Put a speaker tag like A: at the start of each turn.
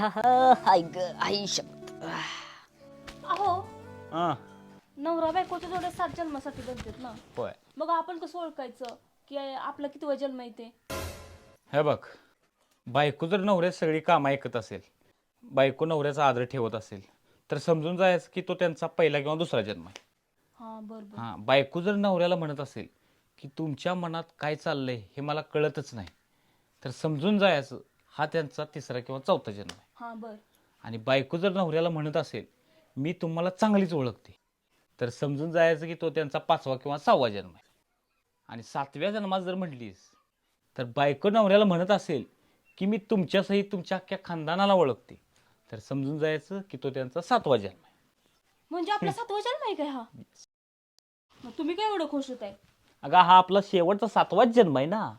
A: हाय ग आई शपथ.
B: अहो
C: हा
B: नवरा बायकोच्या जोड्या 7 जन्मासाठी बनतात ना.
C: होय.
B: मग आपण कसं ओळखायचं की आपला कितवा जन्म आहे ते?
C: हे बघ, बायको जर नवऱ्यात सगळी कामं ऐकत असेल, बायको नवऱ्याचा आदर ठेवत असेल, तर समजून जायचं की तो त्यांचा पहिला किंवा दुसरा जन्म आहे.
B: हा बरोबर.
C: हां, बायको जर नवऱ्याला म्हणत असेल की तुमच्या मनात काय चाललंय हे मला कळतच नाही, तर समजून जायचं हा त्यांचा तिसरा किंवा चौथा जन्म आहे.
B: हा बर.
C: आणि बायको जर नवऱ्याला म्हणत असेल मी तुम्हाला चांगलीच ओळखते, तर समजून जायचं की तो त्यांचा 5वा किंवा 6वा जन्म आहे. आणि 7व्या जन्मात जर म्हटलीस तर बायको नवऱ्याला म्हणत असेल की मी तुमच्यासहित तुमच्या अख्ख्या खानदानाला ओळखते, तर समजून जायचं की तो त्यांचा 7वा जन्म आहे.
B: म्हणजे आपला 7वा जन्म आहे काय हा? मग तुम्ही काय एवढं खुश होत आहे?
C: अगं हा आपला शेवटचा 7वाच जन्म आहे ना.